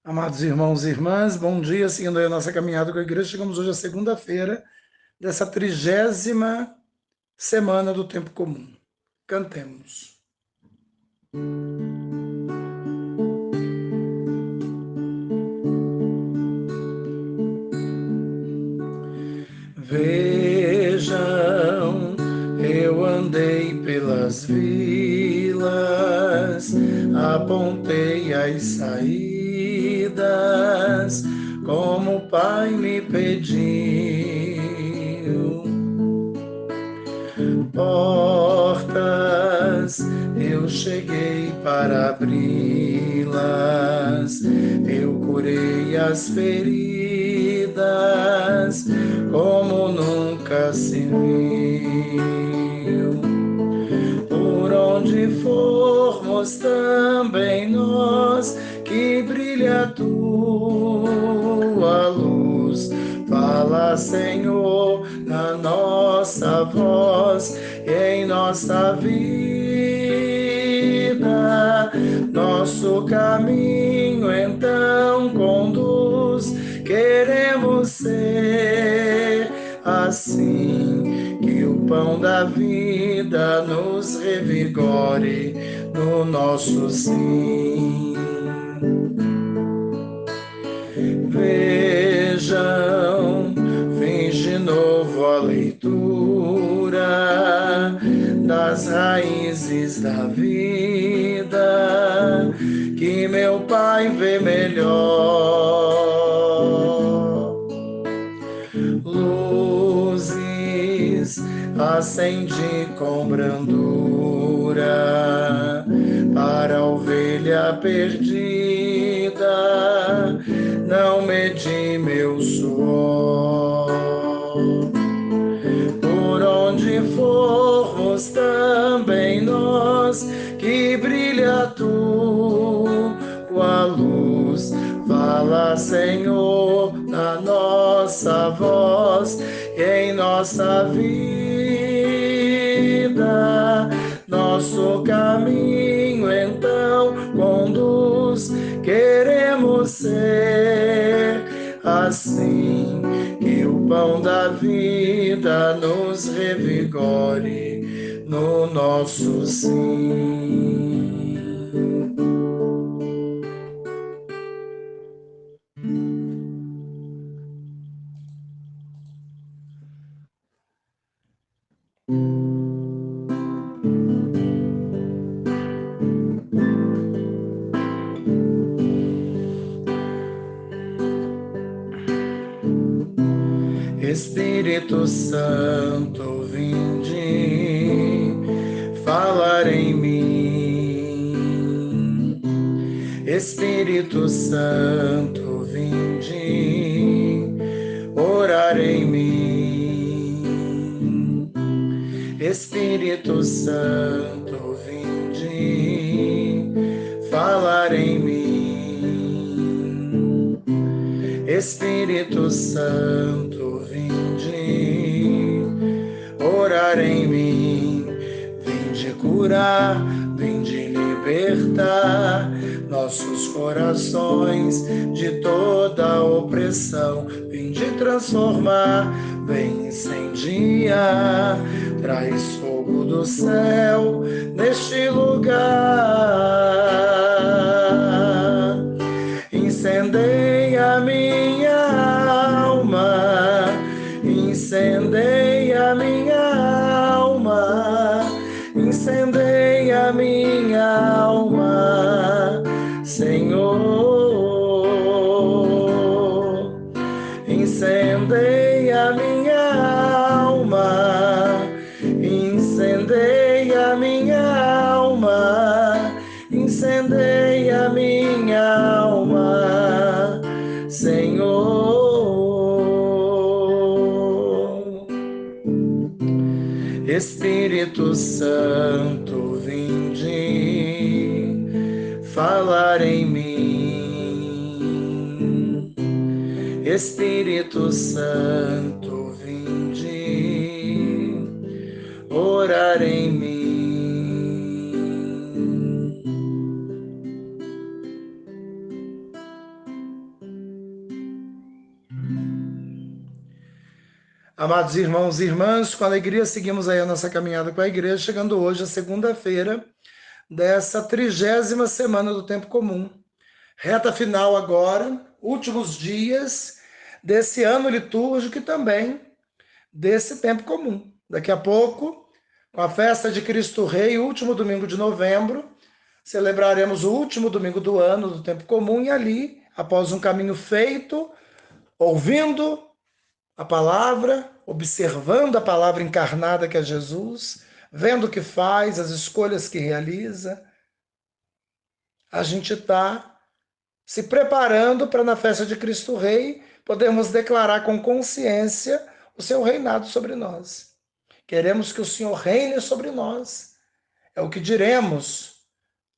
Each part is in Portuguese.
Amados irmãos e irmãs, bom dia, seguindo aí a nossa caminhada com a igreja, chegamos hoje à segunda-feira dessa 30ª semana do tempo comum. Cantemos. Vejam, eu andei pelas vilas, apontei as saídas, como o Pai me pediu. Portas, eu cheguei para abri-las, eu curei as feridas, como nunca se viu. Por onde formos também nós, que brilha a tua luz. Fala, Senhor, na nossa voz e em nossa vida. Nosso caminho então conduz, queremos ser assim, que o pão da vida nos revigore no nosso sim. Vejam, fiz de novo a leitura das raízes da vida, que meu Pai vê melhor. Luzes acendi com brandura para a ovelha perdida, não medi meu suor. Por onde formos também nós, que brilha a tua luz. Fala, Senhor, na nossa voz e em nossa vida. Nosso caminho então conduz, queremos ser assim, que o pão da vida nos revigore no nosso sim. Espírito Santo, vinde, falar em mim. Espírito Santo, vinde, orar em mim. Espírito Santo, vinde, falar em mim. Espírito Santo, vinde, orar em mim. Vinde curar, vinde libertar nossos corações de toda opressão. Vinde transformar, vem incendiar, traz fogo do céu neste lugar. Incendeia minha alma, incendeia minha alma, incendeia minha alma, Senhor. Incendeia minha alma, incendeia minha alma, incendeia minha alma, Senhor. Espírito Santo, vinde, falar em mim. Espírito Santo, vinde, orar em mim. Amados irmãos e irmãs, com alegria seguimos aí a nossa caminhada com a igreja, chegando hoje a segunda-feira dessa 30ª semana do tempo comum. Reta final agora, últimos dias desse ano litúrgico e também desse tempo comum. Daqui a pouco, com a festa de Cristo Rei, último domingo de novembro, celebraremos o último domingo do ano do tempo comum e ali, após um caminho feito, ouvindo a palavra, observando a palavra encarnada que é Jesus, vendo o que faz, as escolhas que realiza, a gente está se preparando para na festa de Cristo Rei podermos declarar com consciência o seu reinado sobre nós. Queremos que o Senhor reine sobre nós. É o que diremos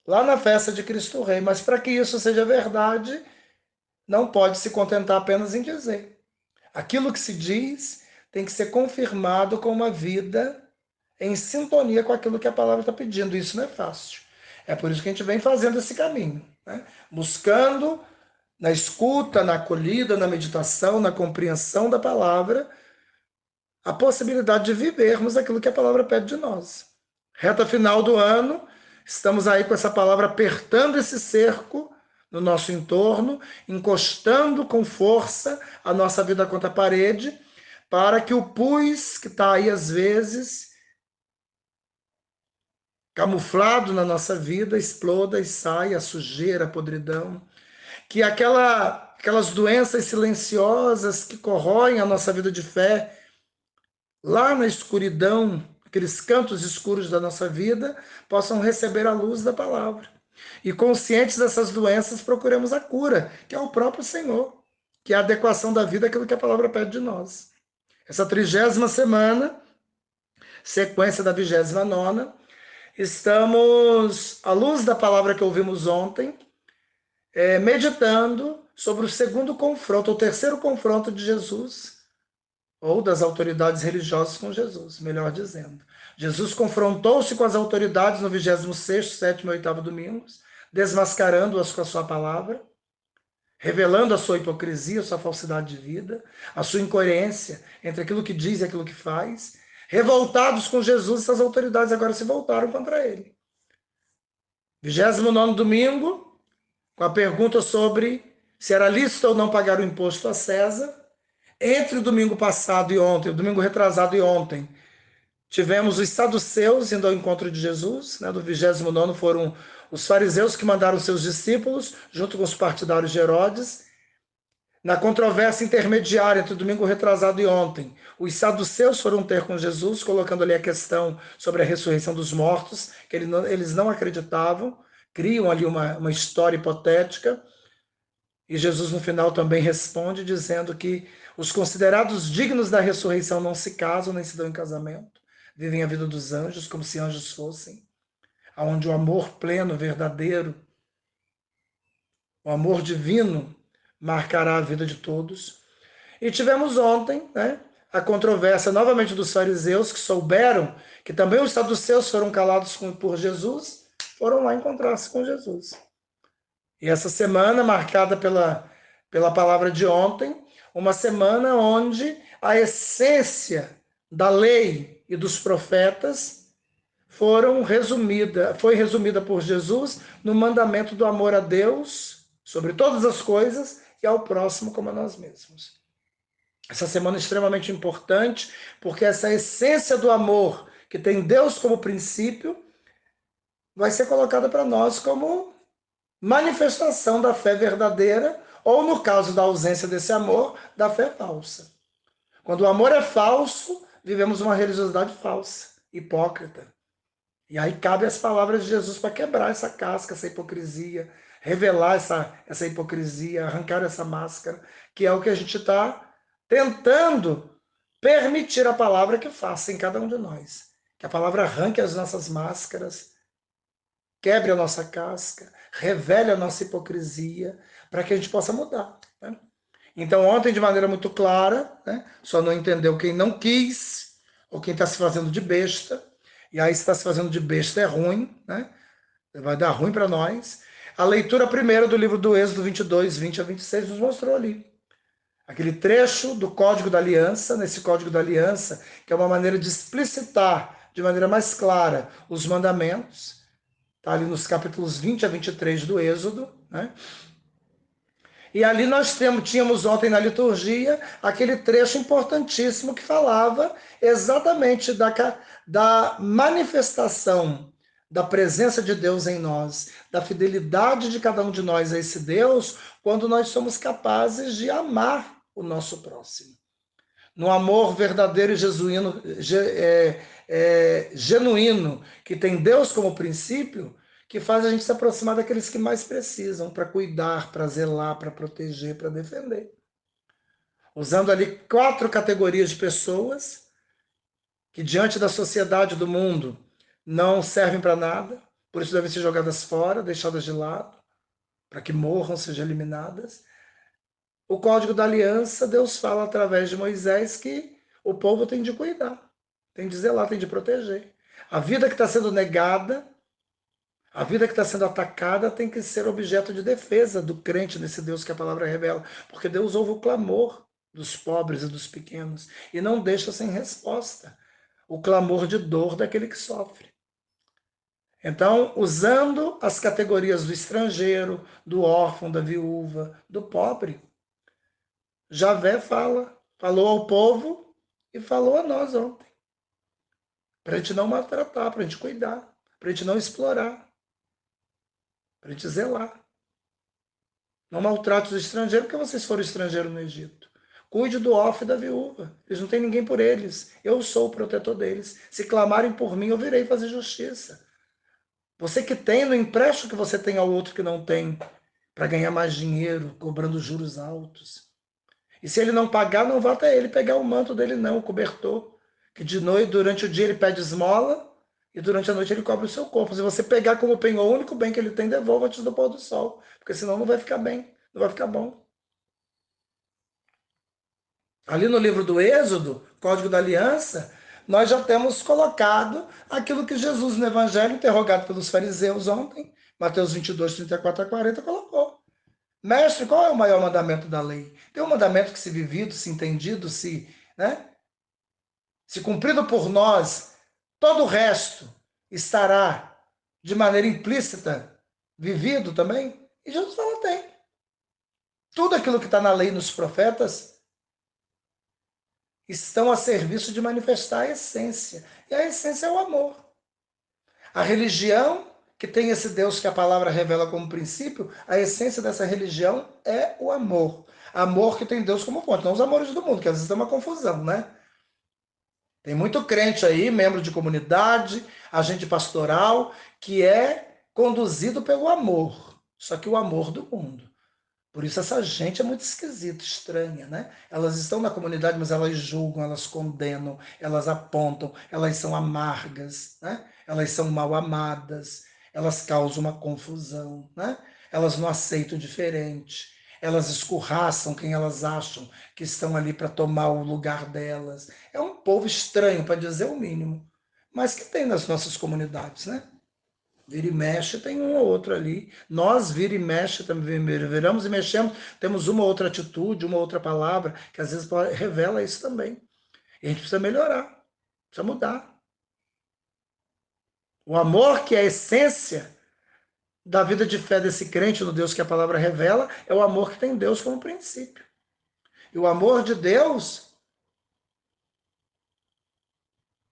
lá na festa de Cristo Rei. Mas para que isso seja verdade, não pode se contentar apenas em dizer. Aquilo que se diz tem que ser confirmado com uma vida em sintonia com aquilo que a palavra está pedindo. Isso não é fácil. É por isso que a gente vem fazendo esse caminho, né? Buscando na escuta, na acolhida, na meditação, na compreensão da palavra, a possibilidade de vivermos aquilo que a palavra pede de nós. Reta final do ano, estamos aí com essa palavra apertando esse cerco no nosso entorno, encostando com força a nossa vida contra a parede, para que o pus que está aí às vezes camuflado na nossa vida exploda e saia a sujeira, a podridão, que aquelas doenças silenciosas que corroem a nossa vida de fé lá na escuridão, aqueles cantos escuros da nossa vida, possam receber a luz da palavra. E conscientes dessas doenças, procuremos a cura, que é o próprio Senhor, que é a adequação da vida àquilo que a palavra pede de nós. Essa 30ª semana, sequência da 29ª, estamos, à luz da palavra que ouvimos ontem, meditando sobre o segundo confronto, o terceiro confronto de Jesus, ou das autoridades religiosas com Jesus, melhor dizendo. Jesus confrontou-se com as autoridades no 26º, 7º e 8º domingos, desmascarando-as com a sua palavra, revelando a sua hipocrisia, a sua falsidade de vida, a sua incoerência entre aquilo que diz e aquilo que faz. Revoltados com Jesus, essas autoridades agora se voltaram contra ele. 29º domingo, com a pergunta sobre se era lícito ou não pagar o imposto a César. Entre o domingo passado e ontem, o domingo retrasado e ontem, tivemos os saduceus indo ao encontro de Jesus, né? Do 29º foram os fariseus que mandaram seus discípulos, junto com os partidários de Herodes. Na controvérsia intermediária entre o domingo retrasado e ontem, os saduceus foram ter com Jesus, colocando ali a questão sobre a ressurreição dos mortos, que eles não acreditavam, criam ali uma história hipotética. E Jesus no final também responde dizendo que os considerados dignos da ressurreição não se casam nem se dão em casamento, vivem a vida dos anjos como se anjos fossem, onde o amor pleno, verdadeiro, o amor divino marcará a vida de todos. E tivemos ontem, né, a controvérsia novamente dos fariseus, que souberam que também os saduceus foram calados por Jesus, foram lá encontrar-se com Jesus. E essa semana, marcada pela palavra de ontem, uma semana onde a essência da lei e dos profetas foi resumida por Jesus no mandamento do amor a Deus sobre todas as coisas e ao próximo como a nós mesmos. Essa semana é extremamente importante, porque essa essência do amor que tem Deus como princípio vai ser colocada para nós como manifestação da fé verdadeira, ou no caso da ausência desse amor, da fé falsa. Quando o amor é falso, vivemos uma religiosidade falsa, hipócrita. E aí cabe as palavras de Jesus para quebrar essa casca, essa hipocrisia, revelar essa hipocrisia, arrancar essa máscara, que é o que a gente está tentando permitir a palavra que faça em cada um de nós. Que a palavra arranque as nossas máscaras, quebre a nossa casca, revele a nossa hipocrisia, para que a gente possa mudar. Né? Então, ontem, de maneira muito clara, né, só não entendeu quem não quis, ou quem está se fazendo de besta, e aí se está se fazendo de besta é ruim, né? Vai dar ruim para nós. A leitura primeira do livro do Êxodo 22, 20 a 26, nos mostrou ali Aquele trecho do Código da Aliança, nesse Código da Aliança, que é uma maneira de explicitar de maneira mais clara os mandamentos, está ali nos capítulos 20 a 23 do Êxodo, né? E ali nós tínhamos ontem na liturgia aquele trecho importantíssimo que falava exatamente da manifestação da presença de Deus em nós, da fidelidade de cada um de nós a esse Deus, quando nós somos capazes de amar o nosso próximo. No amor verdadeiro e genuíno, que tem Deus como princípio, que faz a gente se aproximar daqueles que mais precisam, para cuidar, para zelar, para proteger, para defender. Usando ali 4 categorias de pessoas que, diante da sociedade do mundo, não servem para nada, por isso devem ser jogadas fora, deixadas de lado, para que morram, sejam eliminadas. O Código da Aliança, Deus fala através de Moisés que o povo tem de cuidar, tem de zelar, tem de proteger. A vida que está sendo negada, a vida que está sendo atacada tem que ser objeto de defesa do crente nesse Deus que a palavra revela, porque Deus ouve o clamor dos pobres e dos pequenos e não deixa sem resposta o clamor de dor daquele que sofre. Então, usando as categorias do estrangeiro, do órfão, da viúva, do pobre, Javé falou ao povo e falou a nós ontem, para a gente não maltratar, para a gente cuidar, para a gente não explorar, para a gente zelar. Não maltrate os estrangeiros, porque vocês foram estrangeiros no Egito. Cuide do órfão e da viúva. Eles não têm ninguém por eles. Eu sou o protetor deles. Se clamarem por mim, eu virei fazer justiça. Você que tem, não empresta o que você tem ao outro que não tem, para ganhar mais dinheiro, cobrando juros altos. E se ele não pagar, não vá até ele pegar o manto dele, não, o cobertor. Que de noite, durante o dia, ele pede esmola e durante a noite ele cobre o seu corpo. Se você pegar como penhor o único bem que ele tem, devolva antes do pôr do sol. Porque senão não vai ficar bem, não vai ficar bom. Ali no livro do Êxodo, Código da Aliança, nós já temos colocado aquilo que Jesus no Evangelho, interrogado pelos fariseus ontem, Mateus 22, 34 a 40, colocou. Mestre, qual é o maior mandamento da lei? Tem um mandamento que, se vivido, se entendido, se cumprido por nós, todo o resto estará de maneira implícita vivido também? E Jesus fala, tem. Tudo aquilo que está na lei e nos profetas estão a serviço de manifestar a essência. E a essência é o amor. A religião, que tem esse Deus que a palavra revela como princípio, a essência dessa religião é o amor. Amor que tem Deus como fonte, não os amores do mundo, que às vezes é uma confusão, né? Tem muito crente aí, membro de comunidade, agente pastoral, que é conduzido pelo amor, só que o amor do mundo. Por isso essa gente é muito esquisita, estranha, né? Elas estão na comunidade, mas elas julgam, elas condenam, elas apontam, elas são amargas, né? Elas são mal amadas, elas causam uma confusão, né? Elas não aceitam o diferente, elas escorraçam quem elas acham que estão ali para tomar o lugar delas. É um povo estranho, para dizer o mínimo, mas que tem nas nossas comunidades, né? Vira e mexe, tem um ou outro ali. Nós, vira e mexe, também viramos e mexemos, temos uma outra atitude, uma outra palavra, que às vezes revela isso também. E a gente precisa melhorar, precisa mudar. O amor, que é a essência da vida de fé desse crente no Deus que a palavra revela, é o amor que tem Deus como princípio. E o amor de Deus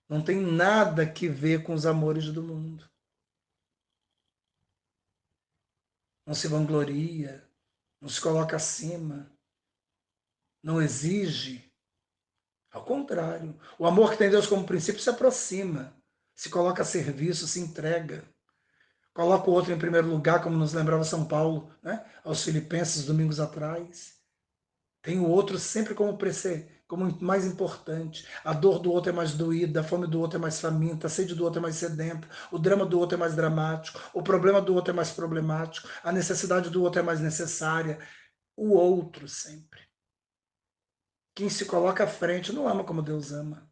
não tem nada que ver com os amores do mundo. Não se vangloria, não se coloca acima, não exige. Ao contrário, o amor que tem Deus como princípio se aproxima, se coloca a serviço, se entrega, coloca o outro em primeiro lugar, como nos lembrava São Paulo, né? Aos Filipenses, domingos atrás. Tem o outro sempre como mais importante. A dor do outro é mais doída, a fome do outro é mais faminta, a sede do outro é mais sedenta, o drama do outro é mais dramático, o problema do outro é mais problemático, a necessidade do outro é mais necessária. O outro sempre. Quem se coloca à frente não ama como Deus ama.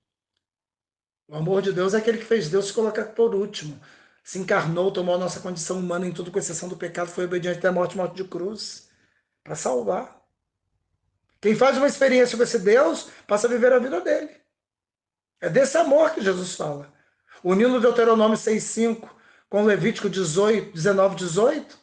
O amor de Deus é aquele que fez Deus se colocar por último. Se encarnou, tomou a nossa condição humana em tudo, com exceção do pecado, foi obediente até a morte de cruz, para salvar. Quem faz uma experiência com esse Deus, passa a viver a vida dele. É desse amor que Jesus fala. Unindo Deuteronômio 6,5 com Levítico 19, 18,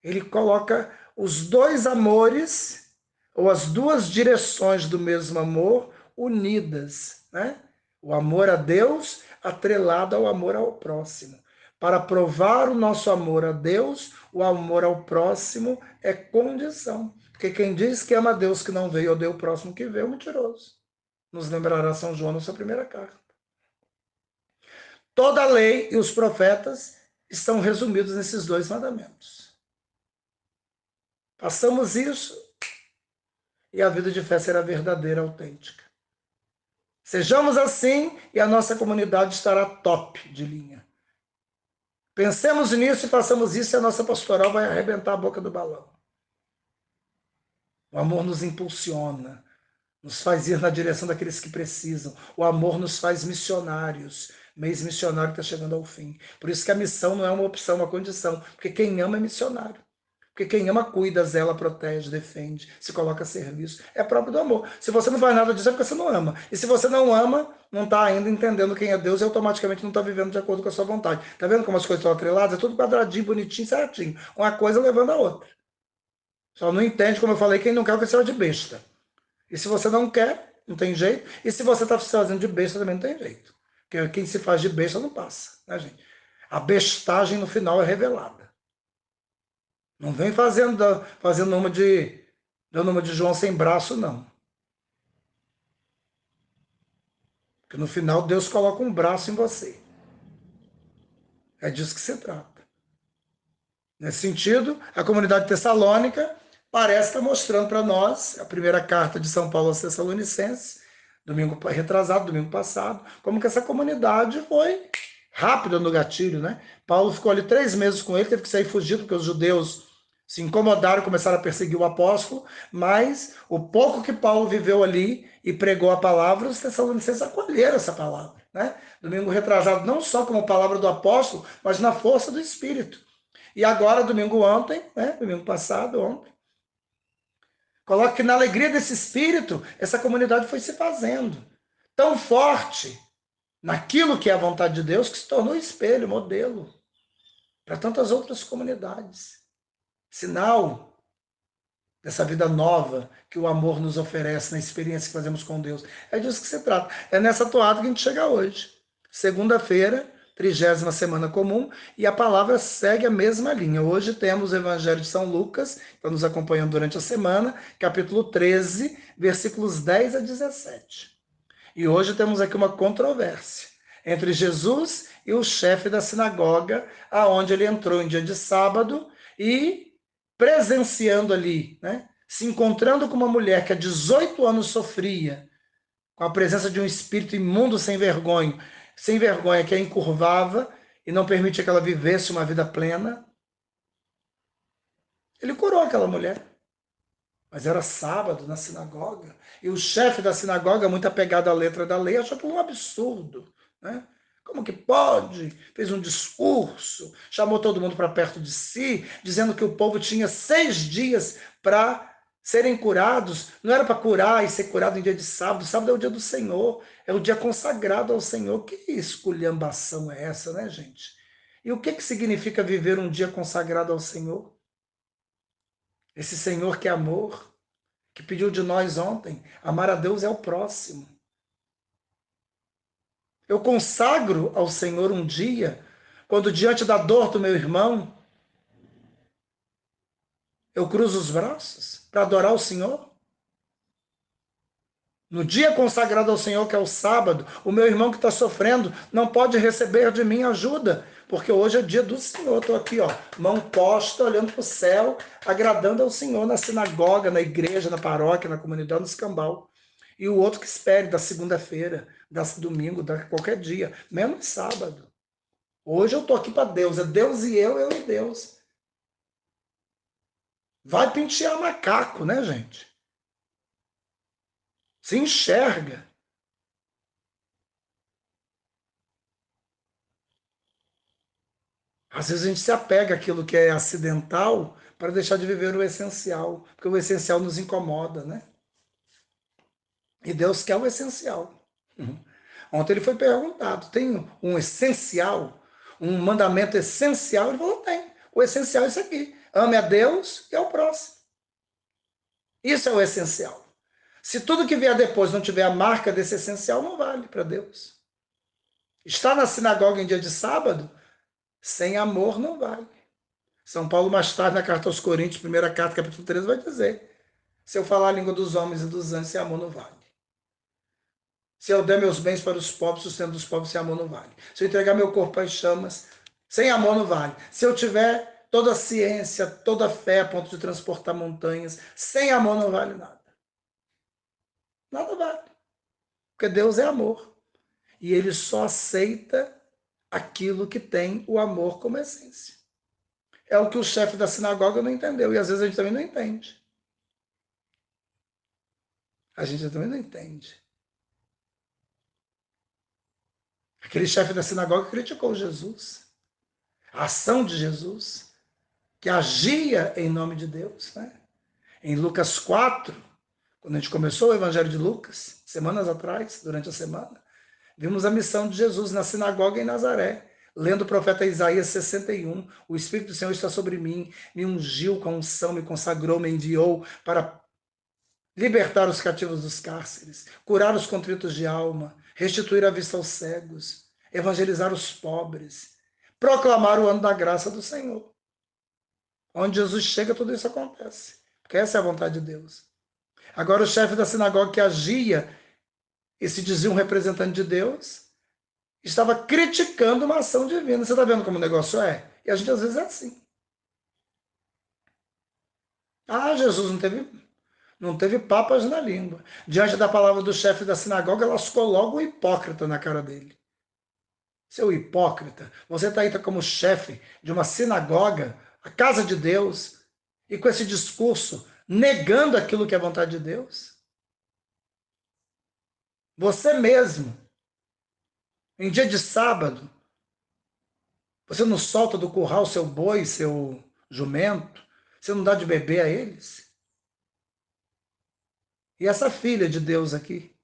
ele coloca os dois amores, ou as duas direções do mesmo amor, unidas, né? O amor a Deus atrelado ao amor ao próximo. Para provar o nosso amor a Deus, o amor ao próximo é condição. Porque quem diz que ama a Deus que não veio, odeia o próximo que veio, é mentiroso. Nos lembrará São João na sua primeira carta. Toda a lei e os profetas estão resumidos nesses dois mandamentos. Façamos isso e a vida de fé será verdadeira, autêntica. Sejamos assim e a nossa comunidade estará top de linha. Pensemos nisso e façamos isso e a nossa pastoral vai arrebentar a boca do balão. O amor nos impulsiona, nos faz ir na direção daqueles que precisam. O amor nos faz missionários. Mês missionário está chegando ao fim. Por isso que a missão não é uma opção, uma condição. Porque quem ama é missionário. Porque quem ama cuida, zela, protege, defende, se coloca a serviço. É próprio do amor. Se você não faz nada disso é porque você não ama. E se você não ama, não está ainda entendendo quem é Deus e automaticamente não está vivendo de acordo com a sua vontade. Está vendo como as coisas estão atreladas? É tudo quadradinho, bonitinho, certinho. Uma coisa levando a outra. Só não entende, como eu falei, quem não quer o que será de besta. E se você não quer, não tem jeito. E se você está se fazendo de besta, também não tem jeito. Porque quem se faz de besta não passa, né, gente? A bestagem no final é revelada. Não vem fazendo uma de João sem braço, não. Porque no final Deus coloca um braço em você. É disso que se trata. Nesse sentido, a comunidade tessalônica parece estar mostrando para nós, a primeira carta de São Paulo aos Tessalonicenses, domingo retrasado, domingo passado, como que essa comunidade foi rápida no gatilho, né? Paulo ficou ali 3 meses com ele, teve que sair fugido, porque os judeus se incomodaram, começaram a perseguir o apóstolo, mas o pouco que Paulo viveu ali e pregou a palavra, os tessalonicenses acolheram essa palavra, né? Domingo retrasado, não só como palavra do apóstolo, mas na força do Espírito. E agora, domingo ontem, né? Domingo passado, ontem, coloca que na alegria desse Espírito, essa comunidade foi se fazendo tão forte naquilo que é a vontade de Deus, que se tornou espelho, modelo para tantas outras comunidades. Sinal dessa vida nova que o amor nos oferece na experiência que fazemos com Deus. É disso que se trata. É nessa toada que a gente chega hoje. Segunda-feira, 30ª semana comum, e a palavra segue a mesma linha. Hoje temos o Evangelho de São Lucas, que está nos acompanhando durante a semana, capítulo 13, versículos 10 a 17. E hoje temos aqui uma controvérsia entre Jesus e o chefe da sinagoga, aonde ele entrou em dia de sábado e presenciando ali, né, se encontrando com uma mulher que há 18 anos sofria com a presença de um espírito imundo sem vergonha que a encurvava e não permitia que ela vivesse uma vida plena. Ele curou aquela mulher. Mas era sábado na sinagoga. E o chefe da sinagoga, muito apegado à letra da lei, achou aquilo um absurdo. Né? Como que pode? Fez um discurso, chamou todo mundo para perto de si, dizendo que o povo tinha 6 dias para serem curados. Não era para curar e ser curado em dia de sábado. Sábado é o dia do Senhor, é o dia consagrado ao Senhor. Que esculhambação é essa, né, gente? E o que significa viver um dia consagrado ao Senhor? Esse Senhor que é amor, que pediu de nós ontem, amar a Deus é o próximo. Eu consagro ao Senhor um dia, quando diante da dor do meu irmão, eu cruzo os braços para adorar o Senhor. No dia consagrado ao Senhor, que é o sábado, o meu irmão que está sofrendo não pode receber de mim ajuda, porque hoje é dia do Senhor. Estou aqui, ó, mão posta, olhando para o céu, agradando ao Senhor na sinagoga, na igreja, na paróquia, na comunidade, no escambau. E o outro que espere da segunda-feira, da domingo, da qualquer dia, menos sábado. Hoje eu estou aqui para Deus, é Deus e eu e Deus. Vai pentear macaco, né, gente? Se enxerga. Às vezes a gente se apega àquilo que é acidental para deixar de viver o essencial, porque o essencial nos incomoda, né? E Deus quer o essencial. Ontem ele foi perguntado, tem um essencial, um mandamento essencial? Ele falou, tem. O essencial é isso aqui. Ame a Deus e ao próximo. Isso é o essencial. Se tudo que vier depois não tiver a marca desse essencial, não vale para Deus. Estar na sinagoga em dia de sábado, sem amor, não vale. São Paulo, mais tarde, na carta aos Coríntios, primeira carta, capítulo 13, vai dizer: se eu falar a língua dos homens e dos anjos, sem amor não vale. Se eu der meus bens para os pobres, sustento dos pobres, sem amor não vale. Se eu entregar meu corpo às chamas, sem amor não vale. Se eu tiver toda a ciência, toda a fé a ponto de transportar montanhas, sem amor não vale nada. Nada vale. Porque Deus é amor. E ele só aceita aquilo que tem o amor como essência. É o que o chefe da sinagoga não entendeu. E às vezes a gente também não entende. A gente também não entende. Aquele chefe da sinagoga criticou Jesus. A ação de Jesus, que agia em nome de Deus. Né? Em Lucas 4, quando a gente começou o Evangelho de Lucas, semanas atrás, durante a semana, vimos a missão de Jesus na sinagoga em Nazaré. Lendo o profeta Isaías 61, o Espírito do Senhor está sobre mim, me ungiu com unção, me consagrou, me enviou para libertar os cativos dos cárceres, curar os contritos de alma, restituir a vista aos cegos, evangelizar os pobres, proclamar o ano da graça do Senhor. Onde Jesus chega, tudo isso acontece, porque essa é a vontade de Deus. Agora, o chefe da sinagoga que agia e se dizia um representante de Deus, estava criticando uma ação divina. Você está vendo como o negócio é? E a gente às vezes é assim. Ah, Jesus não teve papas na língua. Diante da palavra do chefe da sinagoga, lascou logo o hipócrita na cara dele. Seu hipócrita, você está aí como chefe de uma sinagoga, a casa de Deus, e com esse discurso negando aquilo que é vontade de Deus? Você mesmo, em dia de sábado, você não solta do curral seu boi, seu jumento, você não dá de beber a eles? E essa filha de Deus aqui,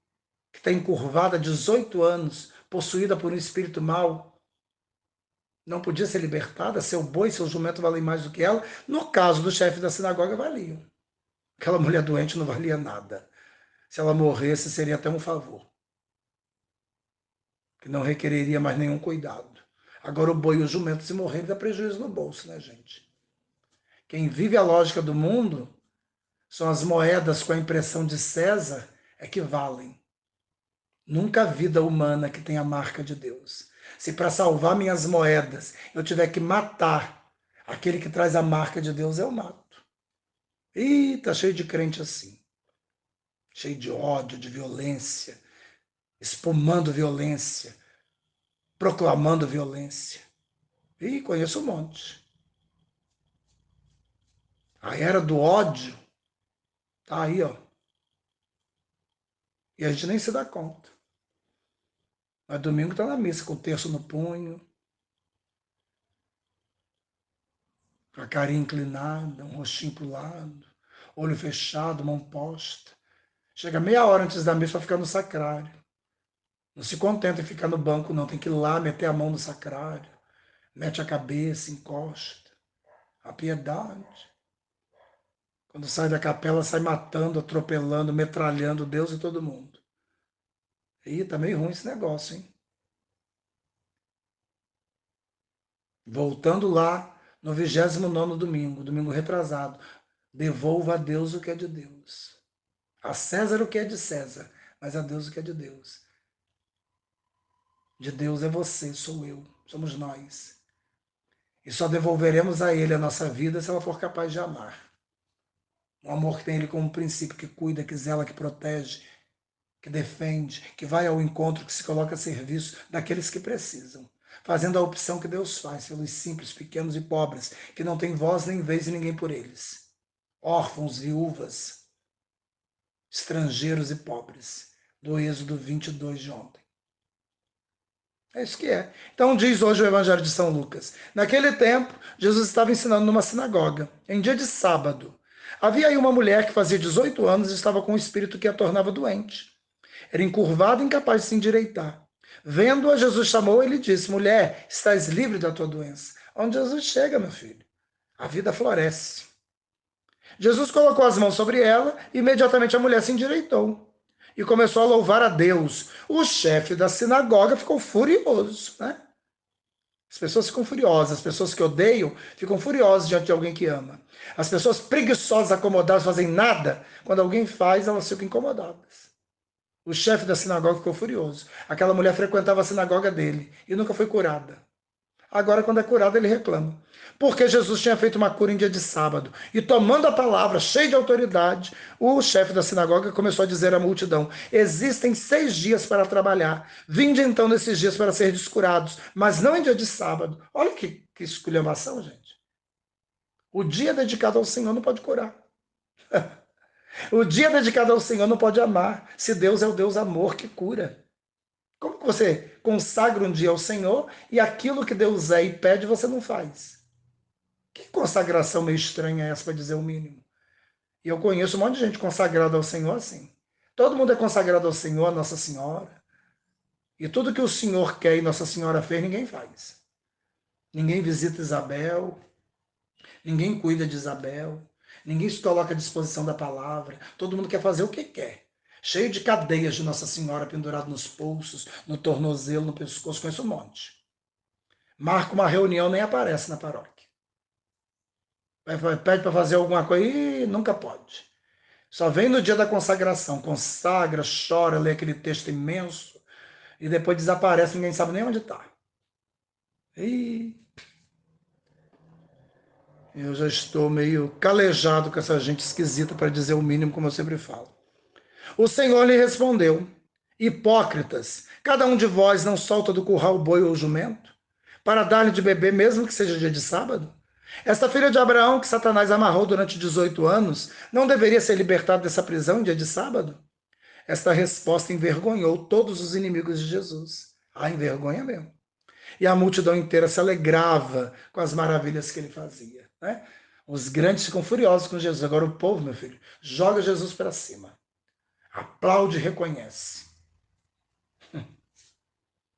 que está encurvada há 18 anos, possuída por um espírito mau, não podia ser libertada? Seu boi, seu jumento valem mais do que ela? No caso do chefe da sinagoga, valiam. Aquela mulher doente não valia nada. Se ela morresse, seria até um favor, que não requereria mais nenhum cuidado. Agora, o boi e o jumento, se morrerem, dá prejuízo no bolso, né, gente? Quem vive a lógica do mundo são as moedas com a impressão de César é que valem. Nunca a vida humana que tem a marca de Deus. Se para salvar minhas moedas eu tiver que matar aquele que traz a marca de Deus, eu mato. Ih, tá cheio de crente assim. Cheio de ódio, de violência, espumando violência, proclamando violência. Ih, conheço um monte. A era do ódio tá aí, ó. E a gente nem se dá conta. Mas domingo tá na missa, com o terço no punho, com a carinha inclinada, um rostinho pro lado, olho fechado, mão posta. Chega meia hora antes da missa para ficar no sacrário. Não se contenta em ficar no banco, não. Tem que ir lá, meter a mão no sacrário. Mete a cabeça, encosta. A piedade. Quando sai da capela, sai matando, atropelando, metralhando Deus e todo mundo. Ih, tá meio ruim esse negócio, hein? Voltando lá, no 29º domingo, domingo retrasado. Devolva a Deus o que é de Deus. A César o que é de César, mas a Deus o que é de Deus. De Deus é você, sou eu, somos nós. E só devolveremos a Ele a nossa vida se ela for capaz de amar. Um amor que tem Ele como princípio, que cuida, que zela, que protege, que defende, que vai ao encontro, que se coloca a serviço daqueles que precisam. Fazendo a opção que Deus faz pelos simples, pequenos e pobres, que não têm voz nem vez e ninguém por eles. Órfãos, viúvas, estrangeiros e pobres. Do Êxodo 22 de ontem. É isso que é. Então diz hoje o Evangelho de São Lucas. Naquele tempo, Jesus estava ensinando numa sinagoga, em dia de sábado. Havia aí uma mulher que fazia 18 anos e estava com um espírito que a tornava doente. Era encurvado e incapaz de se endireitar. Vendo-a, Jesus chamou e lhe disse: mulher, estás livre da tua doença. Onde Jesus chega, meu filho, a vida floresce. Jesus colocou as mãos sobre ela e imediatamente a mulher se endireitou e começou a louvar a Deus. O chefe da sinagoga ficou furioso, né? As pessoas ficam furiosas, as pessoas que odeiam ficam furiosas diante de alguém que ama. As pessoas preguiçosas, acomodadas, fazem nada. Quando alguém faz, elas ficam incomodadas. O chefe da sinagoga ficou furioso. Aquela mulher frequentava a sinagoga dele e nunca foi curada. Agora, quando é curado, ele reclama. Porque Jesus tinha feito uma cura em dia de sábado. E tomando a palavra, cheio de autoridade, o chefe da sinagoga começou a dizer à multidão: existem 6 dias para trabalhar. Vinde então nesses dias para ser curados, mas não em dia de sábado. Olha que esculhambação, gente. O dia dedicado ao Senhor não pode curar. O dia dedicado ao Senhor não pode amar. Se Deus é o Deus amor que cura. Como que você consagra um dia ao Senhor e aquilo que Deus é e pede você não faz? Que consagração meio estranha é essa, para dizer o mínimo? E eu conheço um monte de gente consagrada ao Senhor assim. Todo mundo é consagrado ao Senhor, a Nossa Senhora. E tudo que o Senhor quer e Nossa Senhora fez, ninguém faz. Ninguém visita Isabel, ninguém cuida de Isabel, ninguém se coloca à disposição da palavra. Todo mundo quer fazer o que quer. Cheio de cadeias de Nossa Senhora pendurado nos pulsos, no tornozelo, no pescoço, conheço um monte. Marca uma reunião, nem aparece na paróquia. Pede para fazer alguma coisa e nunca pode. Só vem no dia da consagração, consagra, chora, lê aquele texto imenso e depois desaparece, ninguém sabe nem onde está. E eu já estou meio calejado com essa gente esquisita, para dizer o mínimo, como eu sempre falo. O Senhor lhe respondeu: hipócritas, cada um de vós não solta do curral o boi ou o jumento, para dar-lhe de beber, mesmo que seja dia de sábado? Esta filha de Abraão, que Satanás amarrou durante 18 anos, não deveria ser libertada dessa prisão em dia de sábado? Esta resposta envergonhou todos os inimigos de Jesus. Ah, envergonha mesmo. E a multidão inteira se alegrava com as maravilhas que ele fazia, né? Os grandes ficam furiosos com Jesus. Agora o povo, meu filho, joga Jesus para cima. Aplaude e reconhece.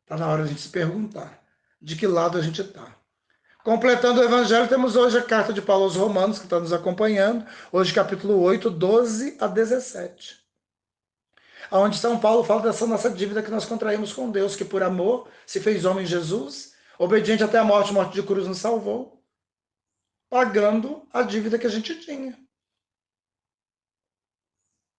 Está na hora de a gente se perguntar de que lado a gente está. Completando o evangelho, temos hoje a carta de Paulo aos Romanos, que está nos acompanhando. Hoje, capítulo 8, 12 a 17. Onde São Paulo fala dessa nossa dívida que nós contraímos com Deus, que por amor se fez homem em Jesus, obediente até a morte de cruz nos salvou, pagando a dívida que a gente tinha.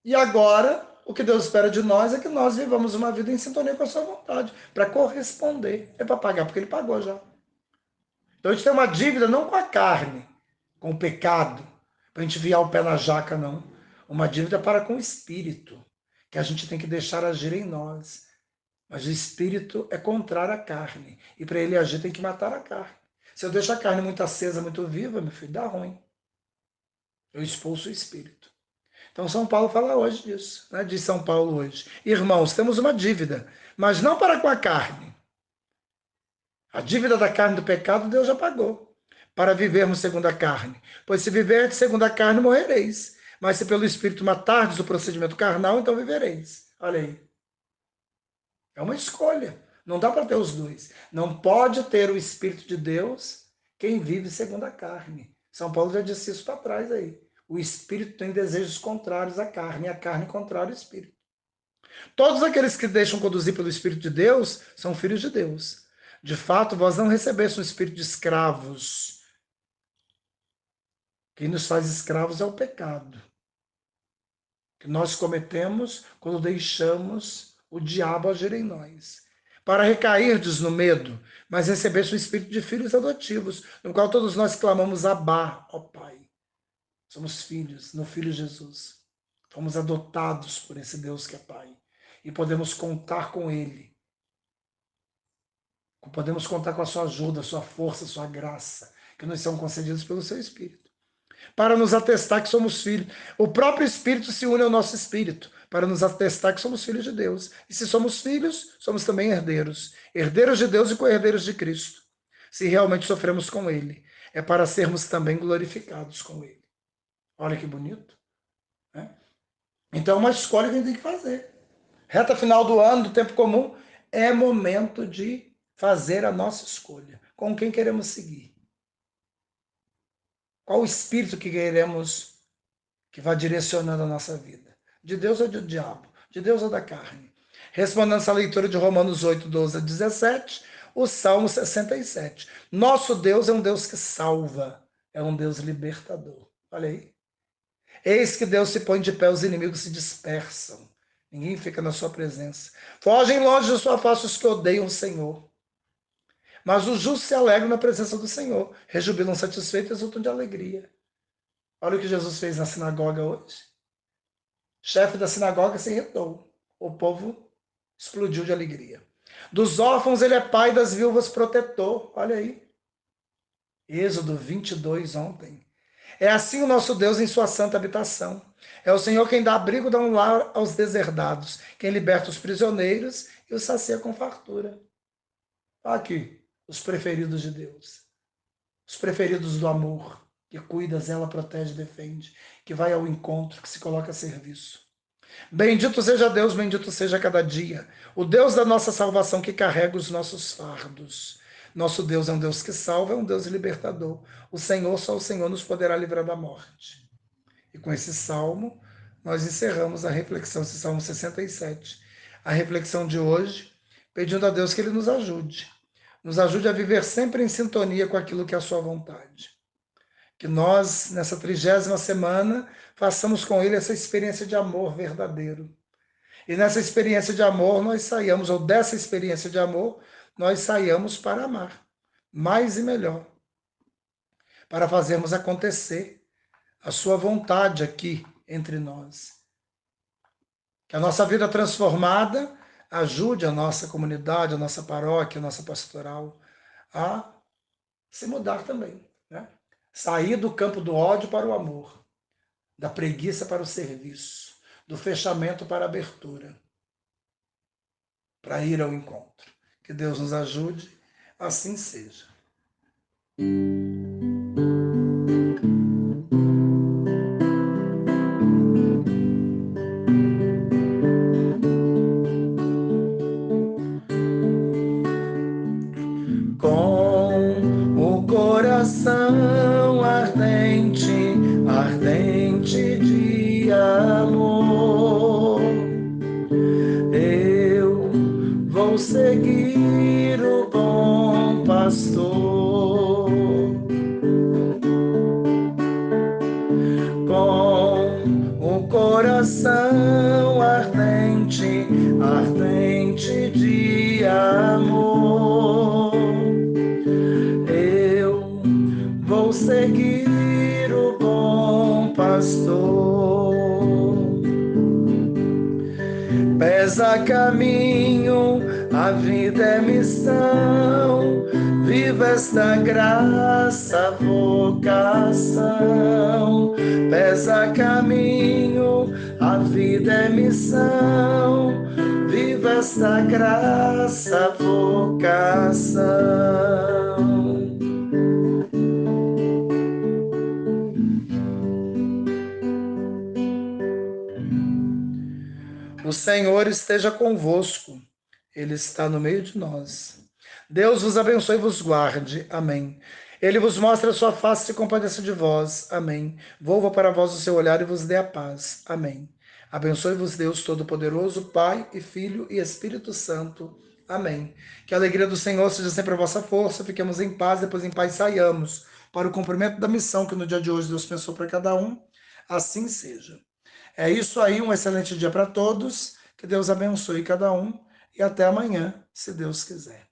E agora, o que Deus espera de nós é que nós vivamos uma vida em sintonia com a sua vontade, para corresponder. É para pagar, porque ele pagou já. Então a gente tem uma dívida não com a carne, com o pecado, para a gente virar o pé na jaca, não. Uma dívida para com o espírito, que a gente tem que deixar agir em nós. Mas o espírito é contrário à carne. E para ele agir tem que matar a carne. Se eu deixo a carne muito acesa, muito viva, meu filho, dá ruim. Eu expulso o espírito. Então São Paulo fala hoje disso, né? Diz São Paulo hoje: irmãos, temos uma dívida, mas não para com a carne. A dívida da carne do pecado Deus já pagou, para vivermos segundo a carne. Pois se viverdes segundo a carne, morrereis. Mas se pelo Espírito matardes o procedimento carnal, então vivereis. Olha aí. É uma escolha. Não dá para ter os dois. Não pode ter o Espírito de Deus quem vive segundo a carne. São Paulo já disse isso para trás aí. O Espírito tem desejos contrários à carne, e a carne contrária ao Espírito. Todos aqueles que deixam conduzir pelo Espírito de Deus são filhos de Deus. De fato, vós não recebeste um espírito de escravos. Quem nos faz escravos é o pecado, que nós cometemos quando deixamos o diabo agir em nós. Para recairdes no medo, mas recebeste o espírito de filhos adotivos, no qual todos nós clamamos Abá, ó Pai. Somos filhos, no Filho Jesus. Fomos adotados por esse Deus que é Pai. E podemos contar com Ele. Podemos contar com a sua ajuda, a sua força, a sua graça, que nos são concedidos pelo seu Espírito. Para nos atestar que somos filhos. O próprio Espírito se une ao nosso Espírito, para nos atestar que somos filhos de Deus. E se somos filhos, somos também herdeiros. Herdeiros de Deus e co-herdeiros de Cristo. Se realmente sofremos com Ele, é para sermos também glorificados com Ele. Olha que bonito. Né? Então é uma escolha que a gente tem que fazer. Reta final do ano, do tempo comum, é momento de fazer a nossa escolha. Com quem queremos seguir? Qual o espírito que queremos que vá direcionando a nossa vida? De Deus ou do diabo? De Deus ou da carne? Respondendo essa leitura de Romanos 8, 12 a 17, o Salmo 67. Nosso Deus é um Deus que salva, é um Deus libertador. Olha aí. Eis que Deus se põe de pé, os inimigos se dispersam. Ninguém fica na sua presença. Fogem longe de sua face os que odeiam o Senhor. Mas os justos se alegram na presença do Senhor. Rejubilam satisfeitos e exultam de alegria. Olha o que Jesus fez na sinagoga hoje. O chefe da sinagoga se irritou. O povo explodiu de alegria. Dos órfãos ele é pai, das viúvas protetor. Olha aí. Êxodo 22 ontem. É assim o nosso Deus em sua santa habitação. É o Senhor quem dá abrigo, dá um lar aos deserdados, quem liberta os prisioneiros e os sacia com fartura. Aqui, os preferidos de Deus. Os preferidos do amor, que cuida, zela, protege, defende, que vai ao encontro, que se coloca a serviço. Bendito seja Deus, bendito seja cada dia, o Deus da nossa salvação que carrega os nossos fardos. Nosso Deus é um Deus que salva, é um Deus libertador. O Senhor, só o Senhor nos poderá livrar da morte. E com esse salmo, nós encerramos a reflexão, esse Salmo 67. A reflexão de hoje, pedindo a Deus que Ele nos ajude a viver sempre em sintonia com aquilo que é a sua vontade. Que nós, nessa 30ª semana, façamos com Ele essa experiência de amor verdadeiro. E nessa experiência de amor, nós saiamos, ou dessa experiência de amor, nós saiamos para amar, mais e melhor, para fazermos acontecer a sua vontade aqui entre nós. Que a nossa vida transformada ajude a nossa comunidade, a nossa paróquia, a nossa pastoral a se mudar também, né? Sair do campo do ódio para o amor, da preguiça para o serviço, do fechamento para a abertura, para ir ao encontro. Que Deus nos ajude, assim seja. Com o coração ardente, ardente de amor, eu vou seguir o bom pastor. Com o coração ardente, ardente de amor, eu vou seguir o bom pastor. Pesa caminho, a vida é missão, viva esta graça, vocação. Pesa caminho, a vida é missão, viva esta graça, vocação. O Senhor esteja convosco, Ele está no meio de nós. Deus vos abençoe e vos guarde. Amém. Ele vos mostra a sua face e se compadeça de vós. Amém. Volva para vós o seu olhar e vos dê a paz. Amém. Abençoe-vos Deus Todo-Poderoso, Pai e Filho e Espírito Santo. Amém. Que a alegria do Senhor seja sempre a vossa força. Fiquemos em paz, depois em paz saiamos para o cumprimento da missão que no dia de hoje Deus pensou para cada um. Assim seja. É isso aí, um excelente dia para todos. Que Deus abençoe cada um e até amanhã, se Deus quiser.